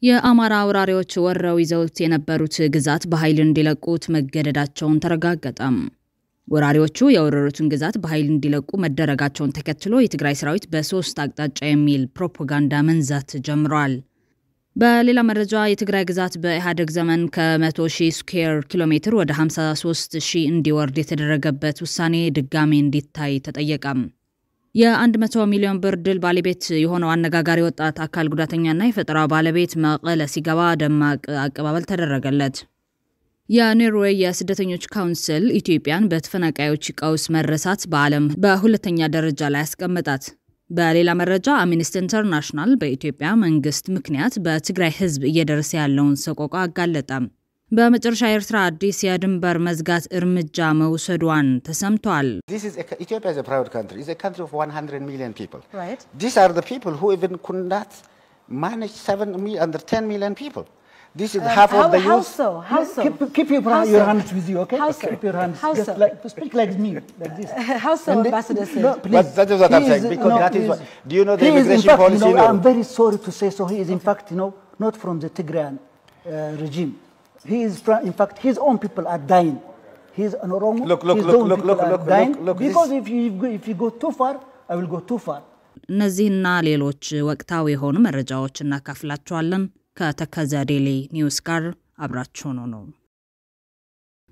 የአማራ አውራሪዎች ወረው ይዘውት የነበሩት ግዛት በኃይል እንዲለቁት መገደዳቸውን ተረጋገጠም። ወራሪዎቹ የወረሩትን ግዛት በኃይል እንዲለቁ መደረጋቸውን ተከትሎ የትግራይ ሰራዊት በሶስት አቅጣጫ የሚል ፕሮፓጋንዳ መንዛት ጀምሯል። በሌላ መረጃ የትግራይ ግዛት በኢህአዴግ ዘመን ከ100,000 ስኩዌር ኪሎሜትር ወደ 53,000 እንዲወርድ የተደረገበት ውሳኔ ድጋሚ እንዲታይ ተጠየቀም። የ100 ሚሊዮን ብር ድል ባለቤት የሆነው አነጋጋሪ ወጣት አካል ጉዳተኛና የፈጠራ ባለቤት መቀለ ሲገባ ደማቅ አቀባበል ተደረገለት። የኖርዌይ የስደተኞች ካውንስል ኢትዮጵያን በተፈናቃዮች ቀውስ መረሳት በዓለም በሁለተኛ ደረጃ ላይ ያስቀመጣት። በሌላ መረጃ አምነስቲ ኢንተርናሽናል በኢትዮጵያ መንግስት ምክንያት በትግራይ ህዝብ እየደረሰ ያለውን ሰቆቃ አጋለጠም። በመጨረሻ ኤርትራ አዲስ የድንበር መዝጋት እርምጃ መውሰዷን ተሰምቷል። Ethiopia is a proud country. It's a country of 100 million people. Right. These are the people who even could not manage 10 million people. This is half of the youth. How so? Keep your hands with you, okay? Keep your hands. Just like speak like me, like this. How so, Ambassador? No, please. But that is what I'm saying. Because that is what. Do you know the immigration policy? I'm very sorry to say so. He is in fact, not from the Tigrayan regime. He is, in fact, his own people are dying. He is an Oromo. Look. Because if you go too far, I will go too far. እነዚህና ሌሎች ወቅታዊ የሆኑ መረጃዎችን እናካፍላችኋለን። ከተከዘ ዴሊ ኒውስ ጋር አብራችሁን ነው።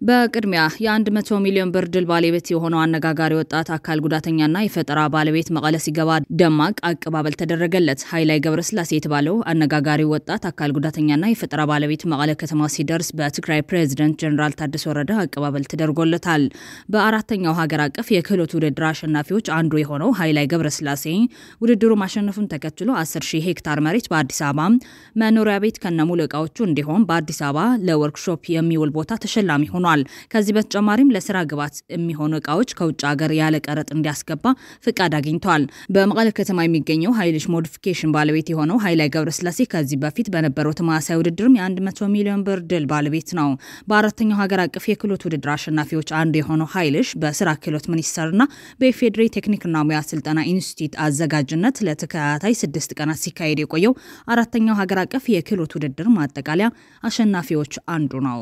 በቅድሚያ የ100 ሚሊዮን ብር ድል ባለቤት የሆነው አነጋጋሪ ወጣት አካል ጉዳተኛና የፈጠራ ባለቤት መቀለ ሲገባ ደማቅ አቀባበል ተደረገለት። ኃይላይ ገብረስላሴ የተባለው አነጋጋሪ ወጣት አካል ጉዳተኛና የፈጠራ ባለቤት መቀለ ከተማ ሲደርስ በትግራይ ፕሬዝዳንት ጀነራል ታደሰ ወረደ አቀባበል ተደርጎለታል። በአራተኛው ሀገር አቀፍ የክህሎት ውድድር አሸናፊዎች አንዱ የሆነው ኃይላይ ገብረስላሴ ውድድሩ ማሸነፉን ተከትሎ 10,000 ሄክታር መሬት በአዲስ አበባ መኖሪያ ቤት ከነሙሉ ዕቃዎቹ እንዲሆን በአዲስ አበባ ለወርክሾፕ የሚውል ቦታ ተሸላሚ ሆኗል። ከዚህ በተጨማሪም ለስራ ግባት የሚሆኑ ዕቃዎች ከውጭ ሀገር ያለ ቀረጥ እንዲያስገባ ፍቃድ አግኝቷል። በመቀለ ከተማ የሚገኘው ኃይልሽ ሞዲፊኬሽን ባለቤት የሆነው ኃይላይ ገብረስላሴ ከዚህ በፊት በነበረው ተማሳይ ውድድርም የ100 ሚሊዮን ብር ድል ባለቤት ነው። በአራተኛው ሀገር አቀፍ የክህሎት ውድድር አሸናፊዎች አንዱ የሆነው ኃይልሽ በስራ ክህሎት ሚኒስቴርና በኢፌዴሪ ቴክኒክና ሙያ ስልጠና ኢንስቲትዩት አዘጋጅነት ለተከታታይ 6 ቀናት ሲካሄድ የቆየው አራተኛው ሀገር አቀፍ የክህሎት ውድድር ማጠቃለያ አሸናፊዎች አንዱ ነው።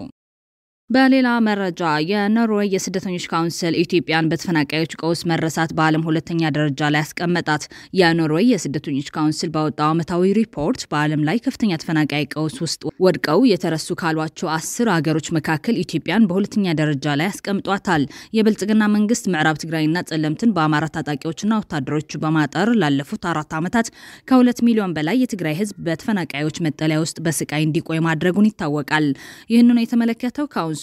በሌላ መረጃ የኖርዌይ የስደተኞች ካውንስል ኢትዮጵያን በተፈናቃዮች ቀውስ መረሳት በዓለም ሁለተኛ ደረጃ ላይ ያስቀመጣት። የኖርዌይ የስደተኞች ካውንስል ባወጣው ዓመታዊ ሪፖርት በዓለም ላይ ከፍተኛ ተፈናቃይ ቀውስ ውስጥ ወድቀው የተረሱ ካሏቸው 10 ሀገሮች መካከል ኢትዮጵያን በሁለተኛ ደረጃ ላይ ያስቀምጧታል። የብልጽግና መንግስት ምዕራብ ትግራይና ጸለምትን በአማራ ታጣቂዎችና ወታደሮች በማጠር ላለፉት 4 ዓመታት ከ2 ሚሊዮን በላይ የትግራይ ህዝብ በተፈናቃዮች መጠለያ ውስጥ በስቃይ እንዲቆይ ማድረጉን ይታወቃል። ይህንኑ የተመለከተው ካውንስሉ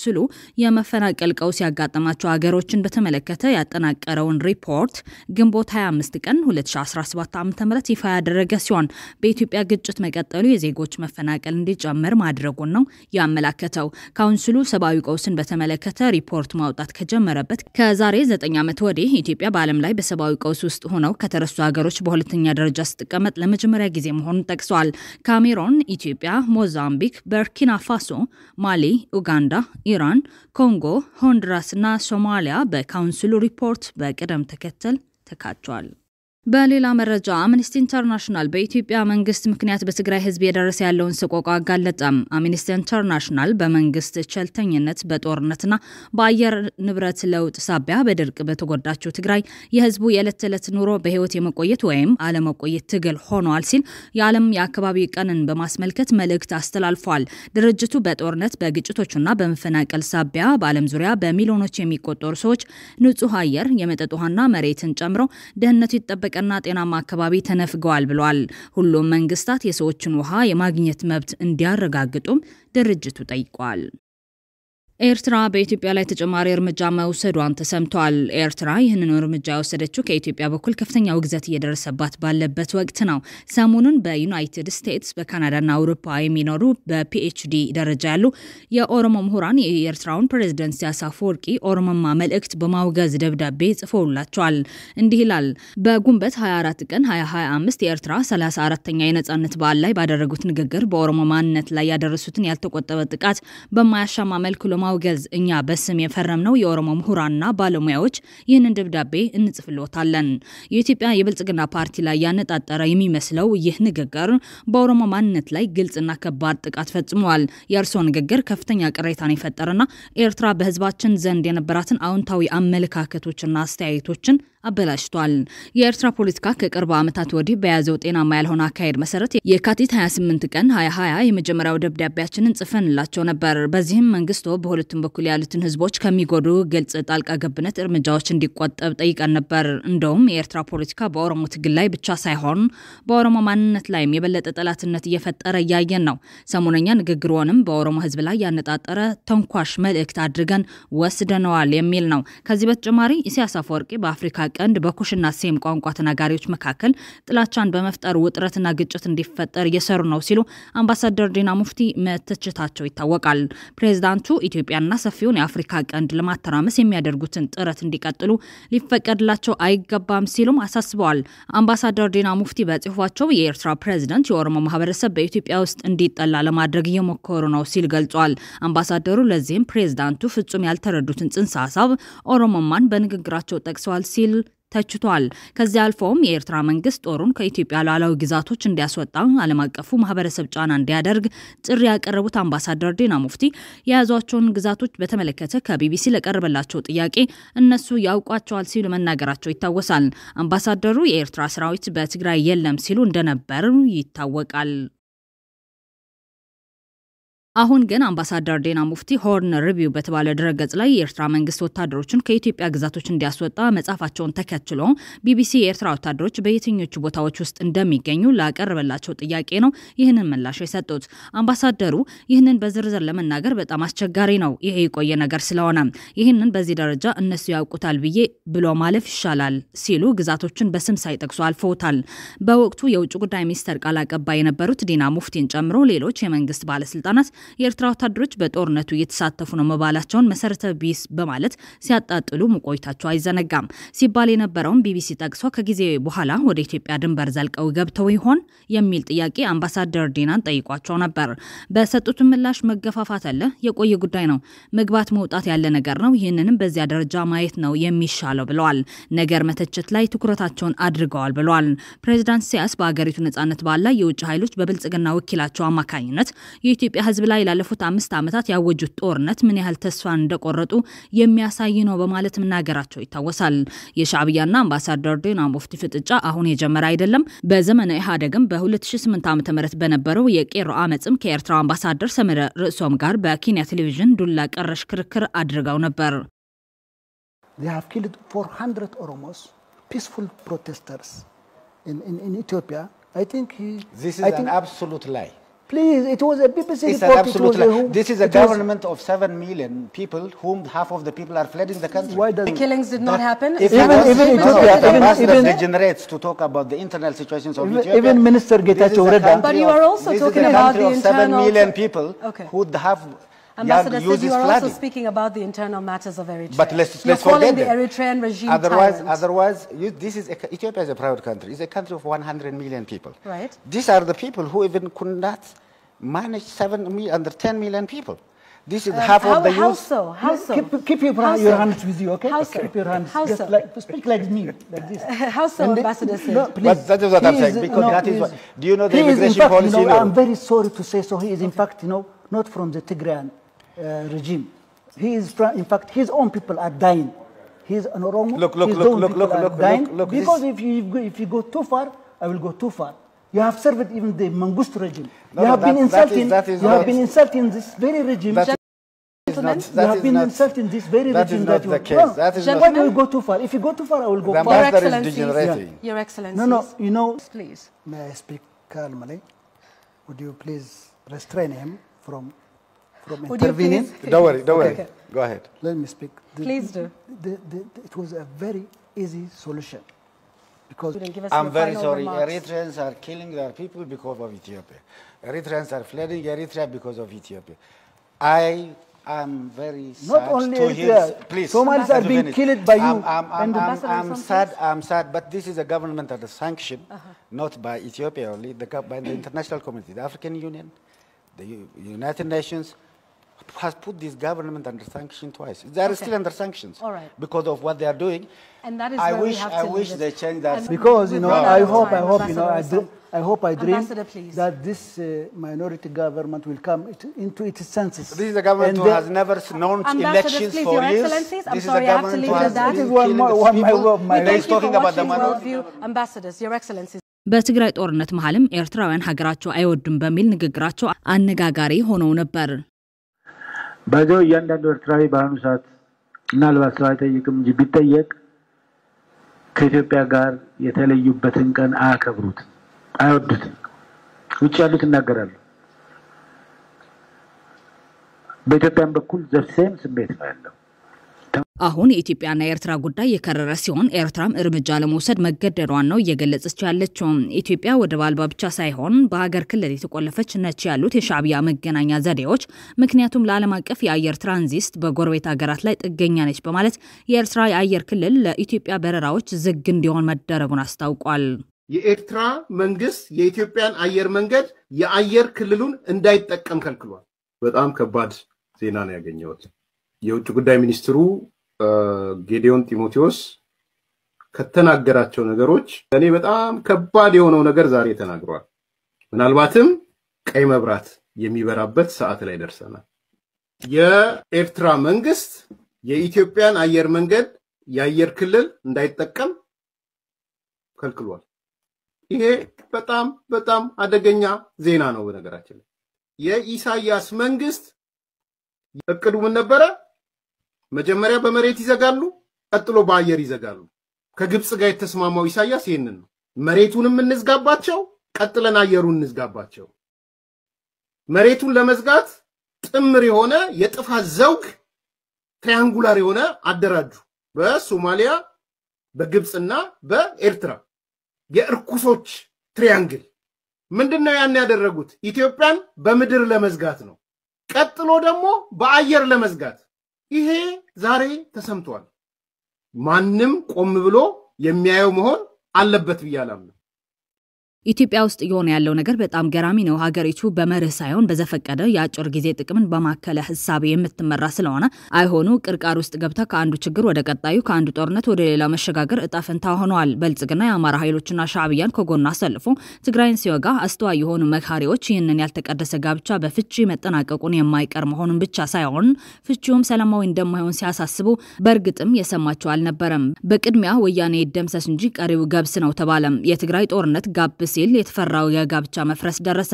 የመፈናቀል ቀውስ ያጋጠማቸው ሀገሮችን በተመለከተ ያጠናቀረውን ሪፖርት ግንቦት 25 ቀን 2017 ዓ.ም ይፋ ያደረገ ሲሆን በኢትዮጵያ ግጭት መቀጠሉ የዜጎች መፈናቀል እንዲጨምር ማድረጉን ነው ያመለከተው። ካውንስሉ ሰብአዊ ቀውስን በተመለከተ ሪፖርት ማውጣት ከጀመረበት ከዛሬ 9 ዓመት ወዲህ ኢትዮጵያ በዓለም ላይ በሰብአዊ ቀውስ ውስጥ ሆነው ከተረሱ ሀገሮች በሁለተኛ ደረጃ ስትቀመጥ ለመጀመሪያ ጊዜ መሆኑን ጠቅሷል። ካሜሮን፣ ኢትዮጵያ፣ ሞዛምቢክ፣ በርኪና ፋሶ፣ ማሊ፣ ኡጋንዳ፣ ኢራን፣ ኮንጎ፣ ሆንዱራስ እና ሶማሊያ በካውንስሉ ሪፖርት በቅደም ተከተል ተካተዋል። በሌላ መረጃ አምነስቲ ኢንተርናሽናል በኢትዮጵያ መንግስት ምክንያት በትግራይ ህዝብ የደረሰ ያለውን ሰቆቃ አጋለጠም። አምነስቲ ኢንተርናሽናል በመንግስት ቸልተኝነት በጦርነትና በአየር ንብረት ለውጥ ሳቢያ በድርቅ በተጎዳቸው ትግራይ የህዝቡ የዕለት ተዕለት ኑሮ በህይወት የመቆየት ወይም አለመቆየት ትግል ሆኗል ሲል የዓለም የአካባቢ ቀንን በማስመልከት መልእክት አስተላልፏል። ድርጅቱ በጦርነት በግጭቶችና በመፈናቀል ሳቢያ በዓለም ዙሪያ በሚሊዮኖች የሚቆጠሩ ሰዎች ንጹህ አየር፣ የመጠጥ ውሃና መሬትን ጨምሮ ደህንነቱ ይጠበቃል እና ጤናማ አካባቢ ተነፍገዋል ብሏል። ሁሉም መንግስታት የሰዎችን ውሃ የማግኘት መብት እንዲያረጋግጡም ድርጅቱ ጠይቋል። ኤርትራ በኢትዮጵያ ላይ ተጨማሪ እርምጃ መውሰዷን ተሰምቷል። ኤርትራ ይህንን እርምጃ የወሰደችው ከኢትዮጵያ በኩል ከፍተኛ ውግዘት እየደረሰባት ባለበት ወቅት ነው። ሰሞኑን በዩናይትድ ስቴትስ በካናዳና አውሮፓ የሚኖሩ በፒኤችዲ ደረጃ ያሉ የኦሮሞ ምሁራን የኤርትራውን ፕሬዝዳንት ኢሳያስ አፈወርቂ ኦሮሞማ መልእክት በማውገዝ ደብዳቤ ጽፈውላቸዋል። እንዲህ ይላል። በጉንበት 24 ቀን 2025 የኤርትራ 34ኛ የነጻነት በዓል ላይ ባደረጉት ንግግር በኦሮሞ ማንነት ላይ ያደረሱትን ያልተቆጠበ ጥቃት በማያሻማ መልኩ በማውገዝ እኛ በስም የፈረምነው የኦሮሞ ምሁራንና ባለሙያዎች ይህንን ደብዳቤ እንጽፍልዎታለን። የኢትዮጵያ የብልጽግና ፓርቲ ላይ ያነጣጠረ የሚመስለው ይህ ንግግር በኦሮሞ ማንነት ላይ ግልጽና ከባድ ጥቃት ፈጽሟል። የእርሶ ንግግር ከፍተኛ ቅሬታን የፈጠረና ኤርትራ በህዝባችን ዘንድ የነበራትን አዎንታዊ አመለካከቶችና አስተያየቶችን አበላሽቷል። የኤርትራ ፖለቲካ ከቅርብ ዓመታት ወዲህ በያዘው ጤናማ ያልሆነ አካሄድ መሰረት የካቲት 28 ቀን 2020 የመጀመሪያው ደብዳቤያችንን ጽፈንላቸው ነበር። በዚህም መንግስቱ በሁለቱም በኩል ያሉትን ህዝቦች ከሚጎዱ ግልጽ ጣልቃ ገብነት እርምጃዎች እንዲቆጠብ ጠይቀን ነበር። እንደውም የኤርትራ ፖለቲካ በኦሮሞ ትግል ላይ ብቻ ሳይሆን በኦሮሞ ማንነት ላይም የበለጠ ጠላትነት እየፈጠረ ያየን ነው። ሰሞነኛ ንግግሩንም በኦሮሞ ህዝብ ላይ ያነጣጠረ ተንኳሽ መልእክት አድርገን ወስደነዋል የሚል ነው። ከዚህ በተጨማሪ ኢሳያስ አፈወርቂ በአፍሪካ ቀንድ በኩሽና ሴም ቋንቋ ተናጋሪዎች መካከል ጥላቻን በመፍጠር ውጥረትና ግጭት እንዲፈጠር እየሰሩ ነው ሲሉ አምባሳደር ዲና ሙፍቲ መተቸታቸው ይታወቃል። ፕሬዝዳንቱ ኢትዮጵያና ሰፊውን የአፍሪካ ቀንድ ለማተራመስ የሚያደርጉትን ጥረት እንዲቀጥሉ ሊፈቀድላቸው አይገባም ሲሉም አሳስበዋል። አምባሳደር ዲና ሙፍቲ በጽሁፋቸው የኤርትራ ፕሬዝዳንት የኦሮሞ ማህበረሰብ በኢትዮጵያ ውስጥ እንዲጠላ ለማድረግ እየሞከሩ ነው ሲል ገልጿል። አምባሳደሩ ለዚህም ፕሬዝዳንቱ ፍጹም ያልተረዱትን ጽንሰ ሐሳብ ኦሮሞማን በንግግራቸው ጠቅሰዋል ሲል ተችቷል። ከዚህ አልፎም የኤርትራ መንግስት ጦሩን ከኢትዮጵያ ሉዓላዊ ግዛቶች እንዲያስወጣ ዓለም አቀፉ ማህበረሰብ ጫና እንዲያደርግ ጥሪ ያቀረቡት አምባሳደር ዲና ሙፍቲ የያዟቸውን ግዛቶች በተመለከተ ከቢቢሲ ለቀረበላቸው ጥያቄ እነሱ ያውቋቸዋል ሲሉ መናገራቸው ይታወሳል። አምባሳደሩ የኤርትራ ሰራዊት በትግራይ የለም ሲሉ እንደነበር ይታወቃል። አሁን ግን አምባሳደር ዲና ሙፍቲ ሆርን ሪቪው በተባለ ድረገጽ ላይ የኤርትራ መንግስት ወታደሮችን ከኢትዮጵያ ግዛቶች እንዲያስወጣ መጻፋቸውን ተከትሎ ቢቢሲ የኤርትራ ወታደሮች በየትኞቹ ቦታዎች ውስጥ እንደሚገኙ ላቀረበላቸው ጥያቄ ነው ይህንን ምላሽ የሰጡት። አምባሳደሩ ይህንን በዝርዝር ለመናገር በጣም አስቸጋሪ ነው፣ ይሄ የቆየ ነገር ስለሆነ ይህንን በዚህ ደረጃ እነሱ ያውቁታል ብሎ ማለፍ ይሻላል ሲሉ ግዛቶችን በስም ሳይጠቅሱ አልፈውታል። በወቅቱ የውጭ ጉዳይ ሚኒስትር ቃል አቀባይ የነበሩት ዲና ሙፍቲን ጨምሮ ሌሎች የመንግስት ባለስልጣናት የኤርትራ ወታደሮች በጦርነቱ እየተሳተፉ ነው መባላቸውን መሰረተ ቢስ በማለት ሲያጣጥሉ መቆየታቸው አይዘነጋም። ሲባል የነበረውን ቢቢሲ ጠቅሶ ከጊዜ በኋላ ወደ ኢትዮጵያ ድንበር ዘልቀው ገብተው ይሆን የሚል ጥያቄ አምባሳደር ዲናን ጠይቋቸው ነበር። በሰጡት ምላሽ መገፋፋት አለ፣ የቆየ ጉዳይ ነው፣ መግባት መውጣት ያለ ነገር ነው፣ ይህንንም በዚያ ደረጃ ማየት ነው የሚሻለው ብለዋል። ነገር መተቸት ላይ ትኩረታቸውን አድርገዋል ብለዋል። ፕሬዝዳንት ኢሳያስ በአገሪቱ ነጻነት ባላ የውጭ ኃይሎች በብልጽግና ወኪላቸው አማካኝነት የኢትዮጵያ ህዝብ ላይ ላለፉት 5 ዓመታት ያወጁት ጦርነት ምን ያህል ተስፋ እንደቆረጡ የሚያሳይ ነው በማለት መናገራቸው ይታወሳል። የሻዕቢያና አምባሳደር ዲና ሙፍቲ ፍጥጫ አሁን የጀመረ አይደለም። በዘመነ ኢህአዴግም በ2008 ዓ.ም በነበረው የቄሮ አመጽም ከኤርትራ አምባሳደር ሰመረ ርዕሶም ጋር በኬንያ ቴሌቪዥን ዱላ ቀረሽ ክርክር አድርገው ነበር። They have killed 400 Oromos, peaceful protesters in Ethiopia. I think this is an absolute lie. Please, it was a BBC it's report. An absolute lie. This is a government of 7 million people, whom half of the people are flooding the country. Why the killings did not happen? Even Ethiopia, even degenerates to talk about the internal situations of Ethiopia. Even Minister Getachew Reda. But you are also talking about the internal... 7 million people who have... Ambassador said you are also speaking about the internal matters of Eritrea. But let's calling the Eritrean regime Otherwise, Ethiopia is a proud country. It's a country of 100 million people. Right. These are the people who even could not manage under 10 million people. This is half of the youth. How so? Keep your hands with you, okay? How so? Keep your hands. How just so? speak like me, like this. How so, Ambassador? No, please. But that is what I'm saying. Because that is what. Do you know the immigration policy? I'm very sorry to say so. He is, in fact, not from the Tigrayan regime. He is, in fact, his own people are dying. He is an Oromo. Look. Because if you go too far, I will go too far. You have served even the Mengistu regime. You have been insulting this very regime. You have been insulting this very regime. That is not the case. That is why do you go too far? If you go too far, I will go far. Your Excellency. Your Excellency. No, please. May I speak calmly? Would you please restrain him from intervening? Don't worry. Okay. Go ahead. Let me speak. Please do. It was a very easy solution. Because I'm very sorry. Eritreans are killing their people because of Ethiopia. Eritreans are flooding Eritrea because of Ethiopia. I am very sad. Not only to Eritrea. Please. Somalis are being killed by you. I'm sad, but this is a government under sanction, not by Ethiopia only, by the international community, the African Union, the United Nations, has put this government under sanction twice. They are still under sanctions because of what they are doing. And that is I where wish, we have to I wish they change that. Because, you know, I hope, you know, I hope I dream that this minority government will come into its senses. This is a government who has never known elections please, for Your years. Excellencies, I'm this sorry, is a I have to leave it at that. This is my Thank you talking for about the watching minority. Worldview. Ambassadors, Your Excellencies. በትግራይ ጦርነት መሐልም ኤርትራውያን ሀገራቸው አይወዱም በሚል ንግግራቸው አነጋጋሪ ሆነው ነበር። ባዶ ያንዳንዱ ኤርትራዊ ባሁኑ ሰዓት ምናልባት ሰው አይጠይቅም እንጂ ቢጠየቅ ከኢትዮጵያ ጋር የተለዩበትን ቀን አያከብሩት አይወዱት ውጭ ያሉት እናገራሉ። በኢትዮጵያም በኩል ዘሴም ስሜት ነው ያለው። አሁን የኢትዮጵያና የኤርትራ ጉዳይ የከረረ ሲሆን ኤርትራም እርምጃ ለመውሰድ መገደዷን ነው እየገለጸች ያለችው። ኢትዮጵያ ወደብ አልባ ብቻ ሳይሆን በሀገር ክልል የተቆለፈች ነች ያሉት የሻዕቢያ መገናኛ ዘዴዎች ምክንያቱም ለዓለም አቀፍ የአየር ትራንዚት በጎረቤት ሀገራት ላይ ጥገኛ ነች በማለት የኤርትራ የአየር ክልል ለኢትዮጵያ በረራዎች ዝግ እንዲሆን መደረጉን አስታውቋል። የኤርትራ መንግስት የኢትዮጵያን አየር መንገድ የአየር ክልሉን እንዳይጠቀም ከልክሏል። በጣም ከባድ ዜና ነው ያገኘሁት። የውጭ ጉዳይ ሚኒስትሩ ጌዲዮን ጢሞቴዎስ ከተናገራቸው ነገሮች እኔ በጣም ከባድ የሆነው ነገር ዛሬ ተናግሯል። ምናልባትም ቀይ መብራት የሚበራበት ሰዓት ላይ ደርሰናል። የኤርትራ መንግስት የኢትዮጵያን አየር መንገድ የአየር ክልል እንዳይጠቀም ከልክሏል። ይሄ በጣም አደገኛ ዜና ነው። በነገራችን ላይ የኢሳያስ መንግስት እቅዱ ምን ነበረ? መጀመሪያ በመሬት ይዘጋሉ፣ ቀጥሎ በአየር ይዘጋሉ። ከግብጽ ጋር የተስማማው ኢሳያስ ይሄንን ነው። መሬቱንም እንዝጋባቸው፣ ቀጥለን አየሩን እንዝጋባቸው። መሬቱን ለመዝጋት ጥምር የሆነ የጥፋት ዘውግ ትሪያንጉላር የሆነ አደራጁ። በሶማሊያ በግብጽና በኤርትራ የእርኩሶች ትሪያንግል ምንድነው ያን ያደረጉት? ኢትዮጵያን በምድር ለመዝጋት ነው። ቀጥሎ ደግሞ በአየር ለመዝጋት። ይሄ ዛሬ ተሰምቷል። ማንንም ቆም ብሎ የሚያየው መሆን አለበት ብያለሁ። ኢትዮጵያ ውስጥ የሆነ ያለው ነገር በጣም ገራሚ ነው። ሀገሪቱ በመርህ ሳይሆን በዘፈቀደ የአጭር ጊዜ ጥቅምን በማከለ ሐሳብ የምትመራ ስለሆነ አይሆኑ ቅርቃር ውስጥ ገብታ ከአንዱ ችግር ወደ ቀጣዩ ከአንዱ ጦርነት ወደ ሌላ መሸጋገር እጣፈንታ ሆኗል። በልጽግና የአማራ ኃይሎችና ሻዕቢያን ከጎና አሰልፎ ትግራይን ሲወጋ አስተዋይ የሆኑ መካሪዎች ይህንን ያልተቀደሰ ጋብቻ በፍቺ መጠናቀቁን የማይቀር መሆኑን ብቻ ሳይሆን ፍቺውም ሰላማዊ እንደማይሆን ሲያሳስቡ በእርግጥም የሰማቸው አልነበረም። በቅድሚያ ወያኔ ይደምሰስ እንጂ ቀሪው ገብስ ነው ተባለም። የትግራይ ጦርነት ጋብ ሲል የተፈራው የጋብቻ መፍረስ ደረሰ።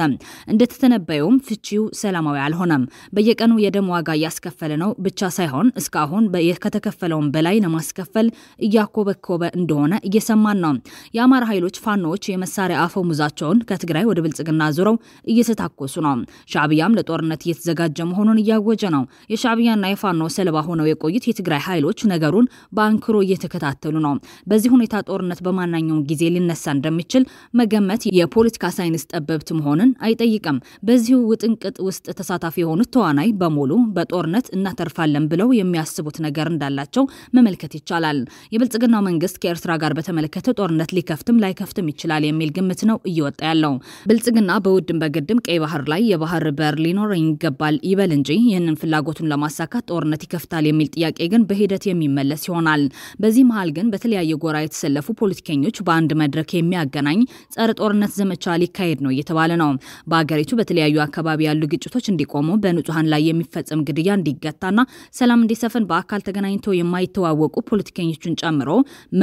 እንደተተነበየውም ፍቺው ሰላማዊ አልሆነም። በየቀኑ የደም ዋጋ ያስከፈለ ነው ብቻ ሳይሆን እስካሁን ከተከፈለው በላይ ለማስከፈል እያኮበኮበ እንደሆነ እየሰማን ነው። የአማራ ኃይሎች ፋኖዎች የመሳሪያ አፈሙዛቸውን ከትግራይ ወደ ብልጽግና ዙረው እየተታኮሱ ነው። ሻዕቢያም ለጦርነት እየተዘጋጀ መሆኑን እያወጀ ነው። የሻዕቢያና የፋኖ ሰለባ ሆነው የቆዩት የትግራይ ኃይሎች ነገሩን በአንክሮ እየተከታተሉ ነው። በዚህ ሁኔታ ጦርነት በማናኛውም ጊዜ ሊነሳ እንደሚችል መገመት የፖለቲካ ሳይንስ ጠበብት መሆንን አይጠይቅም። በዚሁ ውጥንቅጥ ውስጥ ተሳታፊ የሆኑት ተዋናይ በሙሉ በጦርነት እናተርፋለን ብለው የሚያስቡት ነገር እንዳላቸው መመልከት ይቻላል። የብልጽግናው መንግስት ከኤርትራ ጋር በተመለከተ ጦርነት ሊከፍትም ላይከፍትም ይችላል የሚል ግምት ነው እየወጣ ያለው። ብልጽግና በውድም በግድም ቀይ ባህር ላይ የባህር በር ሊኖረኝ ይገባል ይበል እንጂ ይህንን ፍላጎቱን ለማሳካት ጦርነት ይከፍታል የሚል ጥያቄ ግን በሂደት የሚመለስ ይሆናል። በዚህ መሃል ግን በተለያየ ጎራ የተሰለፉ ፖለቲከኞች በአንድ መድረክ የሚያገናኝ ጸረ ጦርነት ዘመቻ ሊካሄድ ነው እየተባለ ነው። በአገሪቱ በተለያዩ አካባቢ ያሉ ግጭቶች እንዲቆሙ በንጹሃን ላይ የሚፈጸም ግድያ እንዲገታና ሰላም እንዲሰፍን በአካል ተገናኝተው የማይተዋወቁ ፖለቲከኞችን ጨምሮ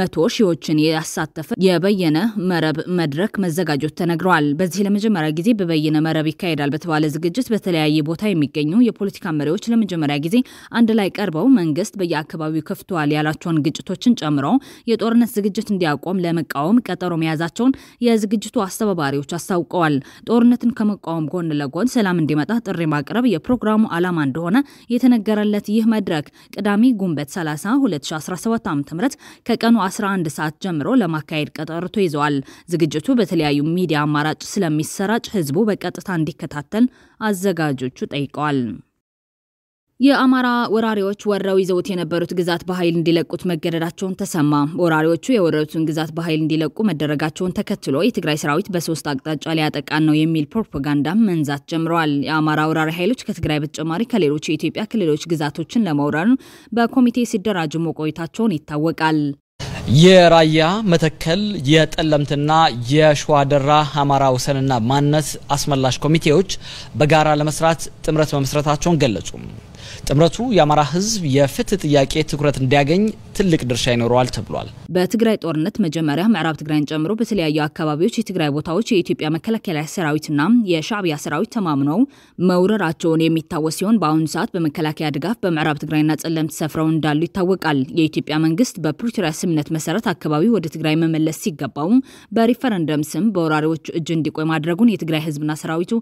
100 ሺዎችን ያሳተፈ የበየነ መረብ መድረክ መዘጋጀት ተነግሯል። በዚህ ለመጀመሪያ ጊዜ በበየነ መረብ ይካሄዳል በተባለ ዝግጅት በተለያየ ቦታ የሚገኙ የፖለቲካ መሪዎች ለመጀመሪያ ጊዜ አንድ ላይ ቀርበው መንግስት በየአካባቢው ከፍቷል ያላቸውን ግጭቶችን ጨምሮ የጦርነት ዝግጅት እንዲያቆም ለመቃወም ቀጠሮ መያዛቸውን የዝግጅቱ አስተባባሪዎች አስታውቀዋል። ጦርነትን ከመቃወም ጎን ለጎን ሰላም እንዲመጣ ጥሪ ማቅረብ የፕሮግራሙ ዓላማ እንደሆነ የተነገረለት ይህ መድረክ ቅዳሜ ግንቦት 30 2017 ዓ.ም ከቀኑ 11 ሰዓት ጀምሮ ለማካሄድ ቀጠሮ ተይዟል። ዝግጅቱ በተለያዩ ሚዲያ አማራጭ ስለሚሰራጭ ህዝቡ በቀጥታ እንዲከታተል አዘጋጆቹ ጠይቀዋል። የአማራ ወራሪዎች ወራው ይዘውት የነበሩት ግዛት በኃይል እንዲለቁት መገደዳቸውን ተሰማ። ወራሪዎቹ የወረሩትን ግዛት በኃይል እንዲለቁ መደረጋቸውን ተከትሎ የትግራይ ሰራዊት በሶስት አቅጣጫ ሊያጠቃን ነው የሚል ፕሮፓጋንዳ መንዛት ጀምረዋል። የአማራ ወራሪ ኃይሎች ከትግራይ በተጨማሪ ከሌሎች የኢትዮጵያ ክልሎች ግዛቶችን ለመውረር በኮሚቴ ሲደራጁ መቆየታቸውን ይታወቃል። የራያ መተከል የጠለምትና የሸዋደራ አማራ ወሰንና ማንነት አስመላሽ ኮሚቴዎች በጋራ ለመስራት ጥምረት መመስረታቸውን ገለጹ። ጥምረቱ የአማራ ህዝብ የፍትህ ጥያቄ ትኩረት እንዲያገኝ ትልቅ ድርሻ ይኖረዋል ተብሏል። በትግራይ ጦርነት መጀመሪያ ምዕራብ ትግራይን ጨምሮ በተለያዩ አካባቢዎች የትግራይ ቦታዎች የኢትዮጵያ መከላከያ ሰራዊትና የሻዕቢያ ሰራዊት ተማምነው መውረራቸውን የሚታወስ ሲሆን በአሁኑ ሰዓት በመከላከያ ድጋፍ በምዕራብ ትግራይና ጸለምት ሰፍረው እንዳሉ ይታወቃል። የኢትዮጵያ መንግስት በፕሪቶሪያ ስምምነት መሰረት አካባቢው ወደ ትግራይ መመለስ ሲገባው በሪፈረንደም ስም በወራሪዎቹ እጅ እንዲቆይ ማድረጉን የትግራይ ህዝብና ሰራዊቱ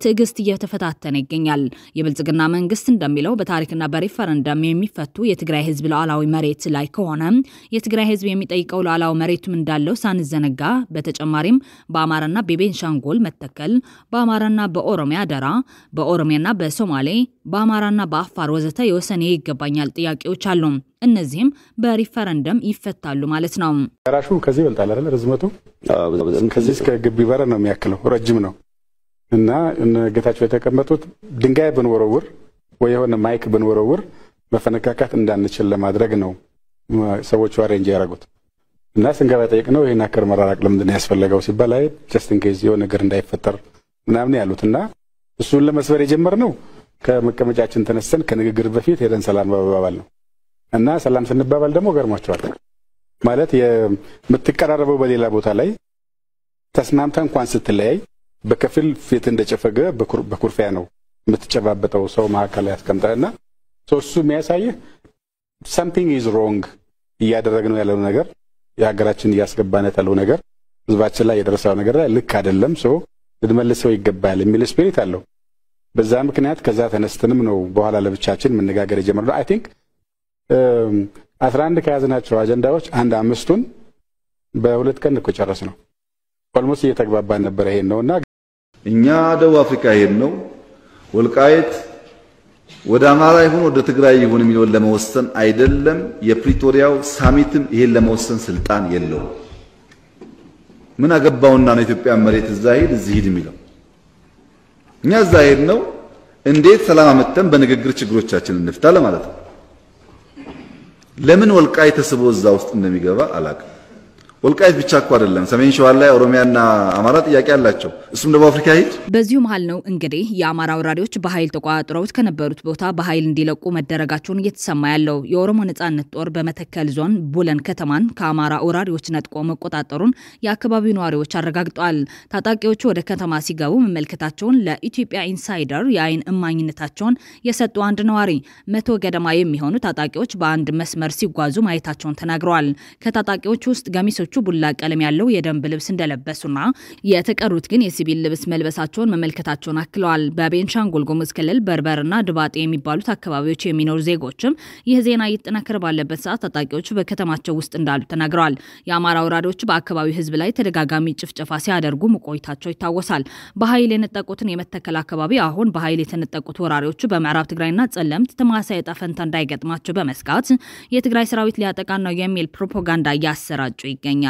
ትዕግስት እየተፈታተነ ይገኛል። የብልጽግና መንግስት እንደሚለው በታሪክና በሪፈረንደም የሚፈቱ የትግራይ ህዝብ ሉዓላዊ መሬት ላይ ከሆነ የትግራይ ህዝብ የሚጠይቀው ሉዓላዊ መሬቱም እንዳለው ሳንዘነጋ በተጨማሪም በአማራና በቤንሻንጉል መተከል በአማራና በኦሮሚያ ደራ በኦሮሚያና በሶማሌ በአማራና በአፋር ወዘተ የወሰን ይገባኛል ጥያቄዎች አሉ። እነዚህም በሪፈረንደም ይፈታሉ ማለት ነው። ራሹ ከዚህ ይበልጣል አይደል? ርዝመቱ ከዚህ እስከ ግቢ በር ነው የሚያክለው፣ ረጅም ነው እና ጌታቸው የተቀመጡት ድንጋይ ብንወረውር ወይ የሆነ ማይክ ብንወረውር መፈነካካት እንዳንችል ለማድረግ ነው ሰዎቹ አሬንጅ ያደረጉት። እና ስንገባ ጠይቅነው ይሄን አከር መራራቅ ለምንድን ነው ያስፈልገው ሲባል አይ ጀስት ኢን ኬዝ የሆነ ነገር እንዳይፈጠር ምናምን ያሉትና እሱን ለመስበር የጀመርነው ከመቀመጫችን ተነስተን ከንግግር በፊት ሄደን ሰላም ባባባል ነው። እና ሰላም ስንባባል ደግሞ ገርማቸዋል ማለት የምትቀራረበው በሌላ ቦታ ላይ ተስማምታ እንኳን ስትለያይ በከፊል ፊት እንደጨፈገ በኩርፊያ ነው የምትጨባበጠው ሰው ማከለ ያስቀምጣልና እሱ የሚያሳየው something is wrong እያደረግነው ያለው ነገር የሀገራችን እያስገባነት ያለው ነገር ህዝባችን ላይ የደረሰው ነገር ላይ ልክ አይደለም ሰው ልትመልሰው ይገባል የሚል ስፒሪት አለው። በዛ ምክንያት ከዛ ተነስተንም ነው በኋላ ለብቻችን መነጋገር የጀመርነው። አይ ቲንክ 11 ከያዝናቸው አጀንዳዎች አንድ 5ቱን በሁለት ቀን እኮ ጨረስነው። ኦልሞስት እየተግባባን ነበር። ይሄን ነውና እኛ ደቡብ አፍሪካ ይሄን ነው ወልቃይት ወደ አማራ ይሁን ወደ ትግራይ ይሁን የሚለው ለመወሰን አይደለም። የፕሪቶሪያው ሳሚትም ይሄን ለመወሰን ስልጣን የለውም። ምን አገባውና ነው ኢትዮጵያ መሬት እዛ ሄድ እዚህ ሄድ የሚለው? እኛ እዛ ሄድ ነው እንዴት ሰላም አመጣን በንግግር ችግሮቻችን እንፍታ ለማለት ነው። ለምን ወልቃይት ተስቦ እዛ ውስጥ እንደሚገባ አላውቅም። ወልቃይት ብቻ እኮ አይደለም ሰሜን ሸዋ ላይ ኦሮሚያና አማራ ጥያቄ አላቸው። እሱም ደቡብ አፍሪካ ሄድ በዚሁ መሃል ነው እንግዲህ የአማራ ወራሪዎች በኃይል ተቋጥረውት ከነበሩት ቦታ በኃይል እንዲለቁ መደረጋቸውን እየተሰማ ያለው። የኦሮሞ ነጻነት ጦር በመተከል ዞን ቡለን ከተማን ከአማራ ወራሪዎች ነጥቆ መቆጣጠሩን የአካባቢው ነዋሪዎች አረጋግጠዋል። ታጣቂዎቹ ወደ ከተማ ሲገቡ መመልከታቸውን ለኢትዮጵያ ኢንሳይደር የአይን እማኝነታቸውን የሰጡ አንድ ነዋሪ 100 ገደማ የሚሆኑ ታጣቂዎች በአንድ መስመር ሲጓዙ ማየታቸውን ተናግረዋል። ከታጣቂዎቹ ውስጥ ገሚሶቹ ቡላ ቀለም ያለው የደንብ ልብስ እንደለበሱና የተቀሩት ግን የሲቪል ልብስ መልበሳቸውን መመልከታቸውን አክለዋል። በቤንሻንጉል ጉሙዝ ክልል በርበርና ድባጤ የሚባሉት አካባቢዎች የሚኖሩ ዜጎችም ይህ ዜና እየተጠናከረ ባለበት ሰዓት ታጣቂዎቹ በከተማቸው ውስጥ እንዳሉ ተናግረዋል። የአማራ ወራሪዎች በአካባቢው ህዝብ ላይ ተደጋጋሚ ጭፍጨፋ ሲያደርጉ መቆየታቸው ይታወሳል። በኃይል የነጠቁትን የመተከል አካባቢ አሁን በኃይል የተነጠቁት ወራሪዎቹ በምዕራብ ትግራይና ጸለምት ተመሳሳይ ዕጣ ፈንታ እንዳይገጥማቸው በመስጋት የትግራይ ሰራዊት ሊያጠቃን ነው የሚል ፕሮፓጋንዳ እያሰራጩ ይገኛሉ።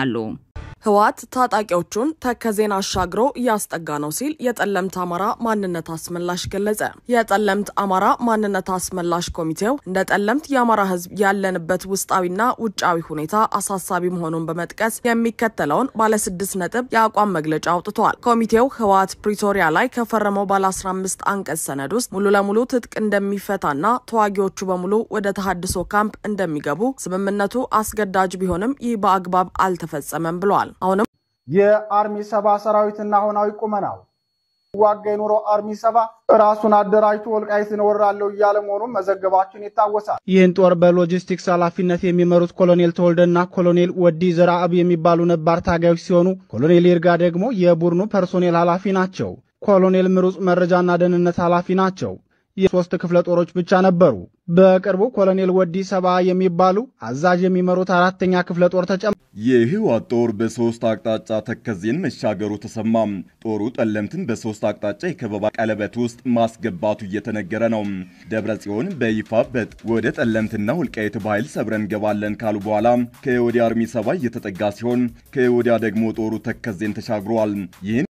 ህወሓት ታጣቂዎቹን ተከዜን አሻግሮ እያስጠጋ ነው ሲል የጠለምት አማራ ማንነት አስመላሽ ገለጸ። የጠለምት አማራ ማንነት አስመላሽ ኮሚቴው እንደ ጠለምት የአማራ ህዝብ ያለንበት ውስጣዊና ውጫዊ ሁኔታ አሳሳቢ መሆኑን በመጥቀስ የሚከተለውን ባለ 6 ነጥብ የአቋም መግለጫ አውጥቷል። ኮሚቴው ህወሓት ፕሪቶሪያ ላይ ከፈረመው ባለ 15 አንቀጽ ሰነድ ውስጥ ሙሉ ለሙሉ ትጥቅ እንደሚፈታና ተዋጊዎቹ በሙሉ ወደ ተሐድሶ ካምፕ እንደሚገቡ ስምምነቱ አስገዳጅ ቢሆንም ይህ በአግባብ አልተፈጸመም ብሏል። አሁንም የአርሚ 7 ሰራዊትና ሆናዊ ቁመናው ዋጋ የኖረው አርሚ 7 ራሱን አደራጅቶ ወልቃይትን ወራለው እያለ መሆኑን መዘገባችን ይታወሳል። ይህን ጦር በሎጂስቲክስ ኃላፊነት የሚመሩት ኮሎኔል ተወልደና ኮሎኔል ወዲ ዘራአብ የሚባሉ ነባር ታጋዮች ሲሆኑ ኮሎኔል ይርጋ ደግሞ የቡድኑ ፐርሶኔል ኃላፊ ናቸው። ኮሎኔል ምሩጽ መረጃና ደህንነት ኃላፊ ናቸው። የሶስት ክፍለ ጦሮች ብቻ ነበሩ። በቅርቡ ኮሎኔል ወዲ ሰባ የሚባሉ አዛዥ የሚመሩት አራተኛ ክፍለ ጦር ተጨምሯል። የህወሓት ጦር በሶስት አቅጣጫ ተከዜን መሻገሩ ተሰማ። ጦሩ ጠለምትን በሶስት አቅጣጫ የከበባ ቀለበት ውስጥ ማስገባቱ እየተነገረ ነው። ደብረጽዮን በይፋ ወደ ጠለምትና ወልቃይት በኃይል ሰብረን ገባለን ካሉ በኋላ ከወዲያ አርሚ ሰባ እየተጠጋ ሲሆን ከወዲያ ደግሞ ጦሩ ተከዜን ተሻግሯል። ይህን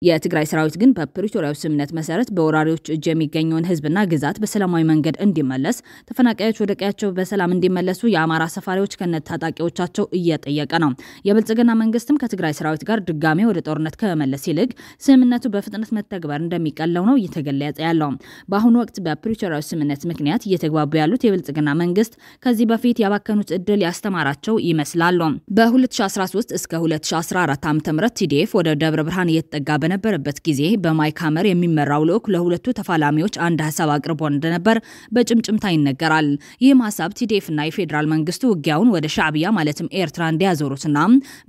የትግራይ ሰራዊት ግን በፕሪቶሪያው ስምምነት መሰረት በወራሪዎች እጅ የሚገኘውን ህዝብና ግዛት በሰላማዊ መንገድ እንዲመለስ ተፈናቃዮች ወደ ቀያቸው በሰላም እንዲመለሱ የአማራ ሰፋሪዎች ከነታጣቂዎቻቸው እየጠየቀ ነው። የብልጽግና መንግስትም ከትግራይ ሰራዊት ጋር ድጋሜ ወደ ጦርነት ከመመለስ ይልቅ ስምምነቱ በፍጥነት መተግበር እንደሚቀለው ነው እየተገለጸ ያለው። በአሁኑ ወቅት በፕሪቶሪያው ስምምነት ምክንያት እየተግባቡ ያሉት የብልጽግና መንግስት ከዚህ በፊት ያባከኑት እድል ያስተማራቸው ይመስላል። በ2013 እስከ 2014 ዓ.ም ቲዲኤፍ ወደ ደብረ ብርሃን እየተጠጋ በነበረበት ጊዜ በማይክ ሐመር የሚመራው ልዑክ ለሁለቱ ተፋላሚዎች አንድ ሐሳብ አቅርቦ እንደነበር በጭምጭምታ ይነገራል። ይህም ሐሳብ ቲዲኤፍ እና የፌደራል መንግስቱ ውጊያውን ወደ ሻዕቢያ ማለትም ኤርትራ እንዲያዞሩትና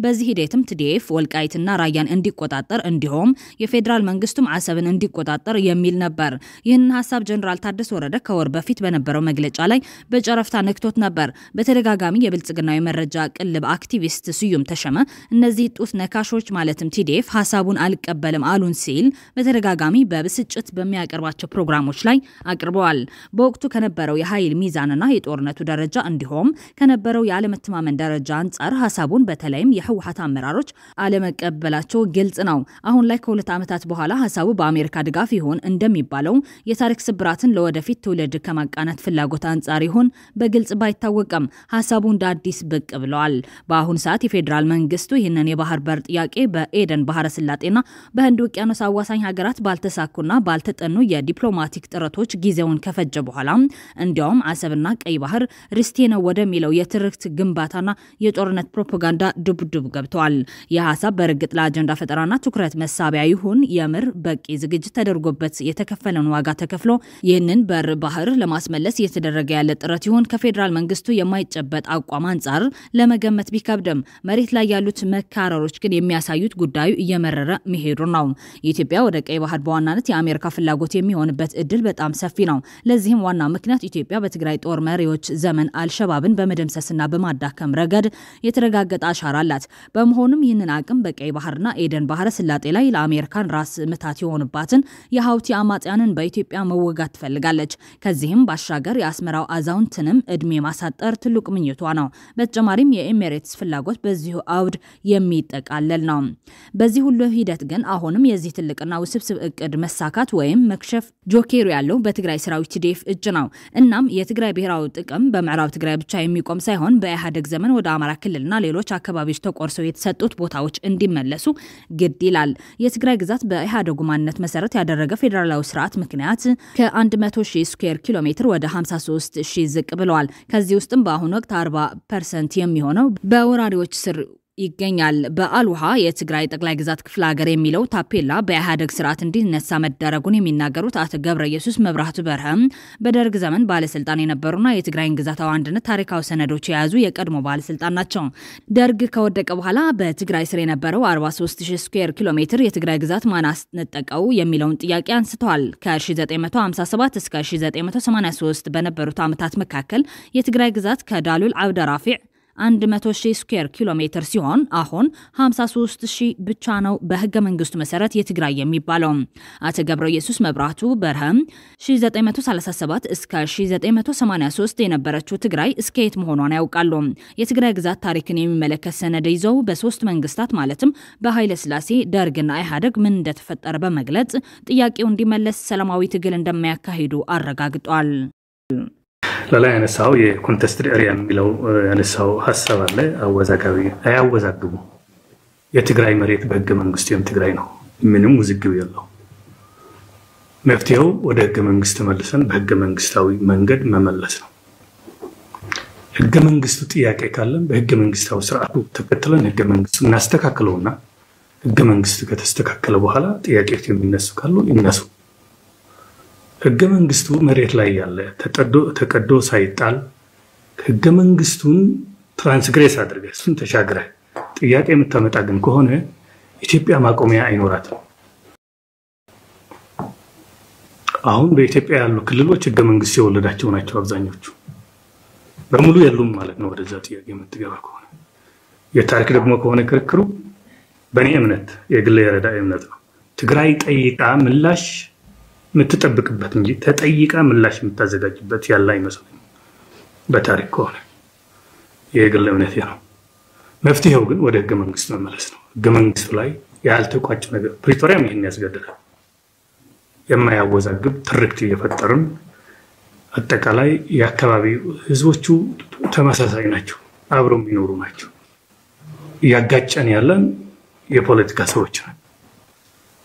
በዚህ ሂደትም ቲዲኤፍ ወልቃይትና ራያን እንዲቆጣጠር እንዲሁም የፌደራል መንግስቱም አሰብን እንዲቆጣጠር የሚል ነበር። ይህንን ሐሳብ ጀነራል ታደሰ ወረደ ከወር በፊት በነበረው መግለጫ ላይ በጨረፍታ ነክቶት ነበር። በተደጋጋሚ የብልጽግናዊ መረጃ ቅልብ አክቲቪስት ስዩም ተሸመ እነዚህ ጡት ነካሾች ማለትም ቲዲኤፍ ሐሳቡን አልቀበልም አሉን ሲል በተደጋጋሚ በብስጭት በሚያቀርባቸው ፕሮግራሞች ላይ አቅርበዋል። በወቅቱ ከነበረው የኃይል ሚዛንና የጦርነቱ ደረጃ እንዲሁም ከነበረው የዓለመተማመን ደረጃ አንጻር ሐሳቡን በተለይም የህወሓት አመራሮች አለመቀበላቸው ግልጽ ነው። አሁን ላይ ከሁለት ዓመታት በኋላ ሐሳቡ በአሜሪካ ድጋፍ ይሆን እንደሚባለው የታሪክ ስብራትን ለወደፊት ትውልድ ከማቃናት ፍላጎት አንጻር ይሆን በግልጽ ባይታወቅም ሐሳቡ እንደ አዲስ ብቅ ብለዋል። በአሁን ሰዓት የፌደራል መንግስቱ ይህንን የባህር በር ጥያቄ በኤደን ባህረ ሰላጤና በህንድ ውቅያኖስ አዋሳኝ ሀገራት ባልተሳኩና ባልተጠኑ የዲፕሎማቲክ ጥረቶች ጊዜውን ከፈጀ በኋላ እንዲያውም አሰብና ቀይ ባህር ርስቴ ነው ወደሚለው የትርክት ግንባታና የጦርነት ፕሮፓጋንዳ ድብድብ ገብተዋል። የሐሳብ በርግጥ ለአጀንዳ ፈጠራና ትኩረት መሳቢያ ይሁን የምር በቂ ዝግጅት ተደርጎበት የተከፈለውን ዋጋ ተከፍሎ ይህንን በር ባህር ለማስመለስ እየተደረገ ያለ ጥረት ይሁን ከፌደራል መንግስቱ የማይጨበጥ አቋም አንጻር ለመገመት ቢከብድም መሬት ላይ ያሉት መካረሮች ግን የሚያሳዩት ጉዳዩ እየመረረ መሄዱ ነው። ኢትዮጵያ ወደ ቀይ ባህር በዋናነት የአሜሪካ ፍላጎት የሚሆንበት እድል በጣም ሰፊ ነው። ለዚህም ዋና ምክንያት ኢትዮጵያ በትግራይ ጦር መሪዎች ዘመን አልሸባብን በመደምሰስና በማዳከም ረገድ የተረጋገጠ አሻራ አላት። በመሆኑም ይህንን አቅም በቀይ ባህርና ኤደን ባህረ ሰላጤ ላይ ለአሜሪካን ራስ ምታት የሆነባትን የሀውቲ አማጽያንን በኢትዮጵያ መወጋት ትፈልጋለች። ከዚህም ባሻገር የአስመራው አዛውንትንም እድሜ ማሳጠር ትልቅ ምኞቷ ነው። በተጨማሪም የኤሚሬትስ ፍላጎት በዚሁ አውድ የሚጠቃለል ነው። በዚህ ሁሉ ሂደት ግን አሁንም የዚህ ትልቅና ውስብስብ እቅድ መሳካት ወይም መክሸፍ ጆኬሩ ያለው በትግራይ ሰራዊት ቲዲኤፍ እጅ ነው። እናም የትግራይ ብሔራዊ ጥቅም በምዕራብ ትግራይ ብቻ የሚቆም ሳይሆን በኢህአዴግ ዘመን ወደ አማራ ክልልና ሌሎች አካባቢዎች ተቆርሰው የተሰጡት ቦታዎች እንዲመለሱ ግድ ይላል። የትግራይ ግዛት በኢህአዴግ ማንነት መሰረት ያደረገ ፌደራላዊ ስርዓት ምክንያት ከ100,000 ስኩዌር ኪሎ ሜትር ወደ 53,000 ዝቅ ብለዋል። ከዚህ ውስጥም በአሁኑ ወቅት 40% የሚሆነው በወራሪዎች ስር ይገኛል። በአልውሃ የትግራይ ጠቅላይ ግዛት ክፍለ ሀገር የሚለው ታፔላ በኢህአዴግ ስርዓት እንዲነሳ መደረጉን የሚናገሩት አቶ ገብረ ኢየሱስ መብራቱ በርሀም በደርግ ዘመን ባለስልጣን የነበሩና የትግራይን ግዛታዊ አንድነት ታሪካዊ ሰነዶች የያዙ የቀድሞ ባለስልጣን ናቸው። ደርግ ከወደቀ በኋላ በትግራይ ስር የነበረው 43,000 ስኩዌር ኪሎ ሜትር የትግራይ ግዛት ማን አስነጠቀው የሚለውን ጥያቄ አንስተዋል። ከ1957 እስከ 1983 በነበሩት ዓመታት መካከል የትግራይ ግዛት ከዳሉል አብደራፊዕ 100,000 ስኩዌር ኪሎ ሜትር ሲሆን አሁን 53,000 ብቻ ነው በህገ መንግስቱ መሰረት የትግራይ የሚባለው። አቶ ገብረ ኢየሱስ መብራቱ በርሀም 1937 እስከ 1983 የነበረችው ትግራይ እስከየት መሆኗን ያውቃሉ። የትግራይ ግዛት ታሪክን የሚመለከት ሰነድ ይዘው በሶስት መንግስታት ማለትም በኃይለ ሥላሴ ደርግና ኢህአዴግ ምን እንደተፈጠረ በመግለጽ ጥያቄው እንዲመለስ ሰላማዊ ትግል እንደማያካሂዱ አረጋግጧል። ለላይ ያነሳው የኮንቴስትድ ኤሪያ የሚለው ያነሳው ሐሳብ አለ። አወዛጋቢ አያወዛግቡ የትግራይ መሬት በህገ መንግስቱ የትግራይ ነው። ምንም ውዝግብ የለው። መፍትሄው ወደ ህገ መንግስት መልሰን በህገ መንግስታዊ መንገድ መመለስ ነው። ህገ መንግስቱ ጥያቄ ካለን በህገ መንግስታዊ ስርዓቱ ተከትለን ህገ መንግስቱ እናስተካክለውና ህገ መንግስቱ ከተስተካከለ በኋላ ጥያቄዎች የሚነሱ ካሉ ይነሱ። ህገ መንግስቱ መሬት ላይ ያለ ተቀዶ ሳይጣል ህገ መንግስቱን ትራንስግሬስ አድርገህ እሱን ተሻግረህ ጥያቄ የምታመጣ ግን ከሆነ ኢትዮጵያ ማቆሚያ አይኖራትም። አሁን በኢትዮጵያ ያሉ ክልሎች ህገ መንግስት የወለዳቸው ናቸው አብዛኞቹ በሙሉ የሉም ማለት ነው ወደዛ ጥያቄ የምትገባ ከሆነ የታሪክ ደግሞ ከሆነ ክርክሩ በእኔ እምነት የግል የረዳ እምነት ነው ትግራይ ጠይቃ ምላሽ የምትጠብቅበት እንጂ ተጠይቃ ምላሽ የምታዘጋጅበት ያለ አይመስልም በታሪክ ከሆነ የግል እምነት ነው መፍትሄው ግን ወደ ህገ መንግስት መመለስ ነው ህገ መንግስቱ ላይ ያልተቋጨ ነገር ፕሪቶሪያም ይሄን ያስገድዳል የማያወዛግብ ትርክት እየፈጠርን አጠቃላይ የአካባቢ ህዝቦቹ ተመሳሳይ ናቸው አብረው የሚኖሩ ናቸው ያጋጨን ያለን የፖለቲካ ሰዎች ነን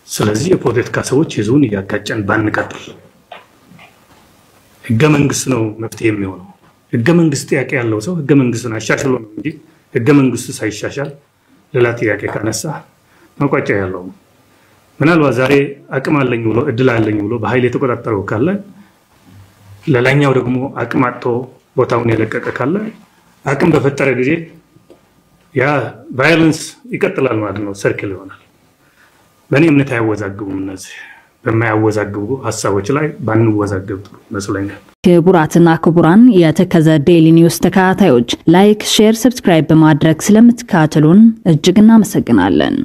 ስለዚህ የፖለቲካ ሰዎች ህዝቡን ያጋጨን ባንቀጥል ህገ መንግስት ነው መፍትሄ የሚሆነው ህገ መንግስት ጥያቄ ያለው ሰው ህገ መንግስትን አሻሽሎ ነው እንጂ ህገ መንግስቱ ሳይሻሻል ሌላ ጥያቄ ካነሳ መቋጫ ያለው ምናልባት ዛሬ አቅም አለኝ ብሎ እድል አለኝ ብሎ በኃይል የተቆጣጠረው ካለ ለላኛው ደግሞ አቅም አጥቶ ቦታውን የለቀቀ ካለ አቅም በፈጠረ ጊዜ ያ ቫዮለንስ ይቀጥላል ማለት ነው ሰርክል ይሆናል በእኔ እምነት አይወዛግቡም እነዚህ በማያወዛግቡ ሐሳቦች ላይ ባንወዛግብ ጥሩ መስለኛል ክቡራትና ክቡራን የተከዘ ዴይሊ ኒውስ ተከታታዮች ላይክ ሼር ሰብስክራይብ በማድረግ ስለምትከታተሉን እጅግ እናመሰግናለን